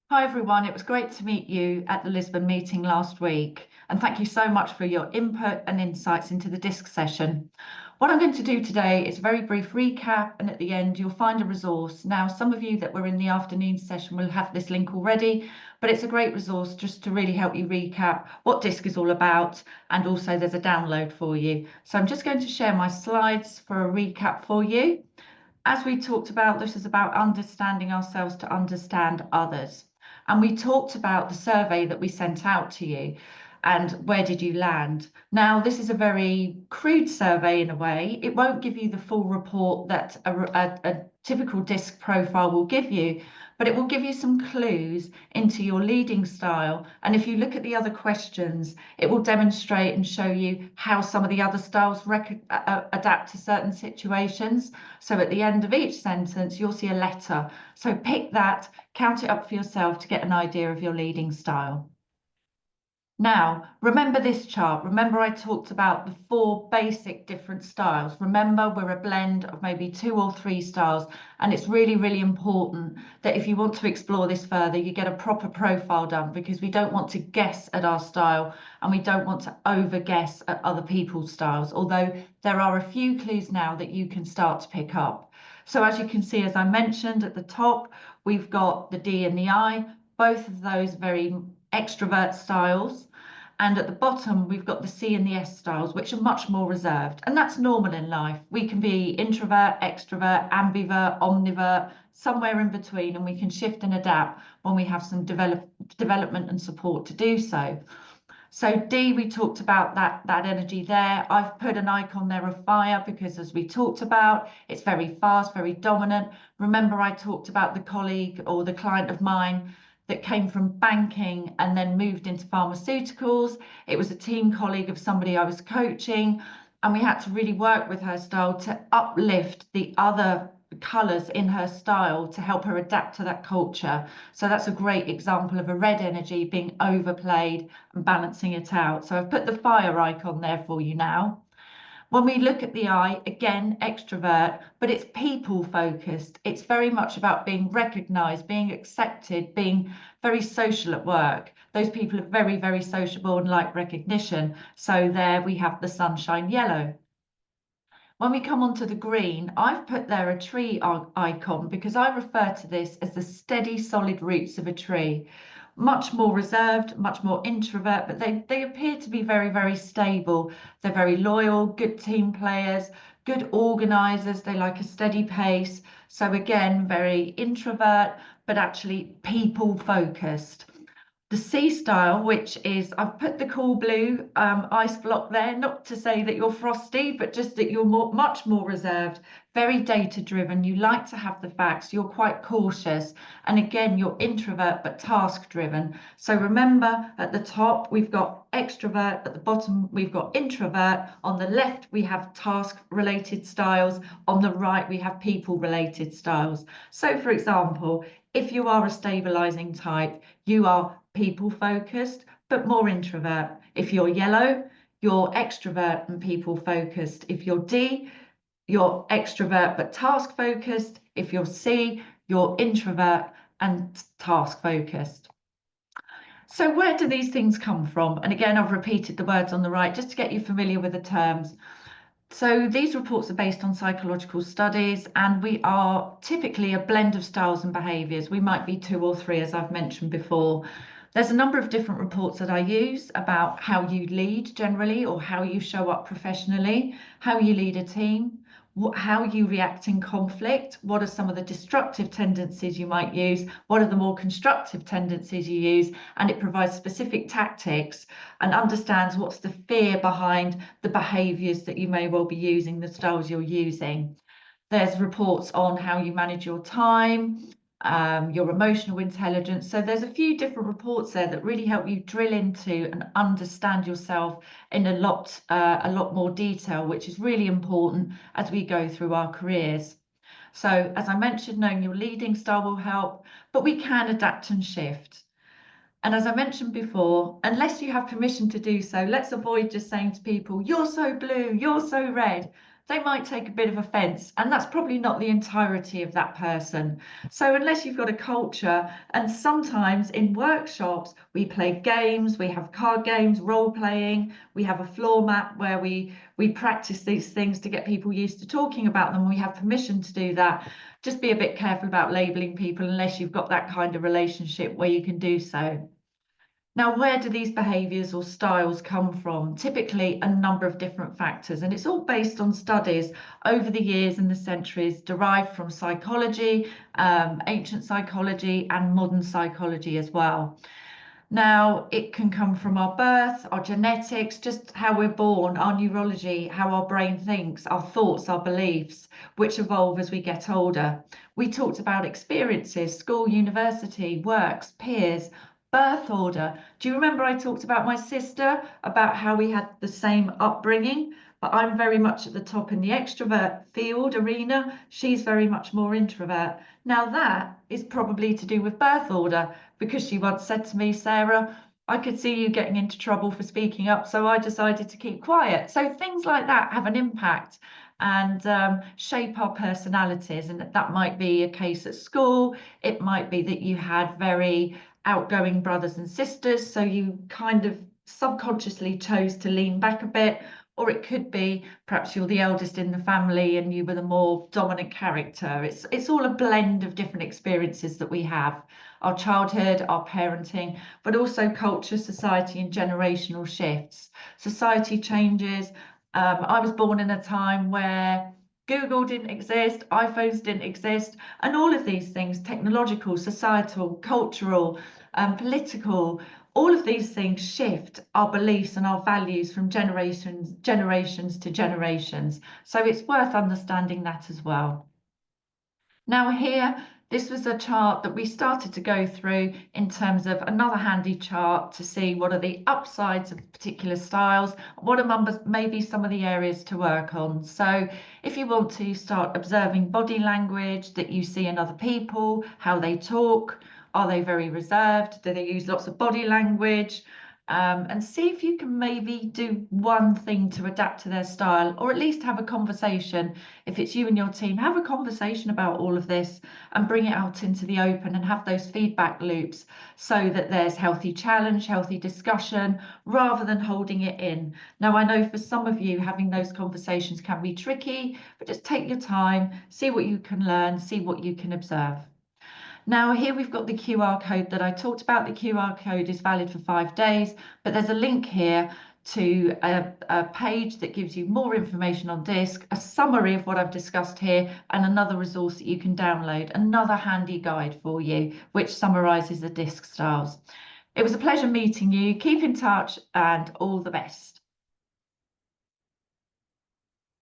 Hi everyone, it was great to meet you at the Lisbon meeting last week, and thank you so much for your input and insights into the disc session. What I'm going to do today is a very brief recap, and at the end you'll find a resource. Now, some of you that were in the afternoon session will have this link already, but it's a great resource just to really help you recap what disc is all about, and also there's a download for you. So I'm just going to share my slides for a recap for you. As we talked about, this is about understanding ourselves to understand others. And we talked about the survey that we sent out to you and where did you land. Now, this is a very crude survey in a way. It won't give you the full report that a typical disc profile will give you, but it will give you some clues into your leading style. And if you look at the other questions, it will demonstrate and show you how some of the other styles adapt to certain situations. So at the end of each sentence, you'll see a letter. So pick that, count it up for yourself to get an idea of your leading style. Now, remember this chart. Remember I talked about the 4 basic different styles. Remember, we're a blend of maybe 2 or 3 styles, and it's really, really important that if you want to explore this further, you get a proper profile done, because we don't want to guess at our style and we don't want to over guess at other people's styles, although there are a few clues now that you can start to pick up. So as you can see, as I mentioned at the top, we've got the D and the I, both of those very extrovert styles. And at the bottom, we've got the C and the S styles, which are much more reserved. And that's normal in life. We can be introvert, extrovert, ambivert, omnivert, somewhere in between, and we can shift and adapt when we have some development and support to do so. So D, we talked about that energy there. I've put an icon there of fire because, as we talked about, it's very fast, very dominant. Remember, I talked about the colleague or the client of mine that came from banking and then moved into pharmaceuticals. It was a team colleague of somebody I was coaching, and we had to really work with her style to uplift the other colours in her style to help her adapt to that culture. So that's a great example of a red energy being overplayed and balancing it out. So I've put the fire icon there for you now. When we look at the I, again, extrovert, but it's people focused. It's very much about being recognized, being accepted, being very social at work. Those people are very, very sociable and like recognition. So there we have the sunshine yellow. When we come onto the green, I've put there a tree icon because I refer to this as the steady, solid roots of a tree. Much more reserved, much more introvert, but they appear to be very, very stable. They're very loyal, good team players, good organisers. They like a steady pace. So again, very introvert, but actually people focused. The C style, which is, I've put the cool blue ice block there, not to say that you're frosty, but just that you're much more reserved, very data driven. You like to have the facts, you're quite cautious. And again, you're introvert, but task driven. So remember, at the top, we've got extrovert, at the bottom, we've got introvert. On the left, we have task related styles. On the right, we have people related styles. So for example, if you are a stabilizing type, you are people focused, but more introvert. If you're yellow, you're extrovert and people focused. If you're D, you're extrovert but task focused. If you're C, you're introvert and task focused. So where do these things come from? And again, I've repeated the words on the right just to get you familiar with the terms. So these reports are based on psychological studies, and we are typically a blend of styles and behaviours. We might be 2 or 3, as I've mentioned before. There's a number of different reports that I use about how you lead generally, or how you show up professionally, how you lead a team, how you react in conflict, what are some of the destructive tendencies you might use, what are the more constructive tendencies you use, and it provides specific tactics and understands what's the fear behind the behaviours that you may well be using, the styles you're using. There's reports on how you manage your time, your emotional intelligence. So there's a few different reports there that really help you drill into and understand yourself in a lot more detail, which is really important as we go through our careers. So as I mentioned, knowing your leading style will help, but we can adapt and shift. And as I mentioned before, unless you have permission to do so, let's avoid just saying to people, you're so blue, you're so red. they might take a bit of offense, and that's probably not the entirety of that person. So unless you've got a culture, and sometimes in workshops, we play games, we have card games, role playing, we have a floor mat where we practice these things to get people used to talking about them. We have permission to do that. Just be a bit careful about labeling people unless you've got that kind of relationship where you can do so. Now, where do these behaviours or styles come from? Typically, a number of different factors, and it's all based on studies over the years and the centuries derived from psychology, ancient psychology, and modern psychology as well. Now, it can come from our birth, our genetics, just how we're born, our neurology, how our brain thinks, our thoughts, our beliefs, which evolve as we get older. We talked about experiences, school, university, works, peers, birth order. Do you remember I talked about my sister, about how we had the same upbringing? But I'm very much at the top in the extrovert field arena. She's very much more introvert. Now, that is probably to do with birth order, because she once said to me, Sarah, I could see you getting into trouble for speaking up, so I decided to keep quiet. So things like that have an impact and shape our personalities. And that might be a case at school. It might be that you had very outgoing brothers and sisters, so you kind of subconsciously chose to lean back a bit. Or it could be perhaps you're the eldest in the family and you were the more dominant character. It's all a blend of different experiences that we have, our childhood, our parenting, but also culture, society, and generational shifts. Society changes. I was born in a time where Google didn't exist, iPhones didn't exist, and all of these things, technological, societal, cultural, political, all of these things shift our beliefs and our values from generations to generations. So it's worth understanding that as well. Now here, this was a chart that we started to go through in terms of another handy chart to see what are the upsides of particular styles, what are maybe some of the areas to work on. So if you want to start observing body language that you see in other people, how they talk, are they very reserved? Do they use lots of body language? And see if you can maybe do one thing to adapt to their style, or at least have a conversation. If it's you and your team, have a conversation about all of this and bring it out into the open and have those feedback loops so that there's healthy challenge, healthy discussion, rather than holding it in. Now, I know for some of you, having those conversations can be tricky, but just take your time, see what you can learn, see what you can observe. Now here we've got the QR code that I talked about. The QR code is valid for 5 days, but there's a link here to a page that gives you more information on DISC, a summary of what I've discussed here, and another resource that you can download, another handy guide for you, which summarises the DISC styles. It was a pleasure meeting you. Keep in touch and all the best.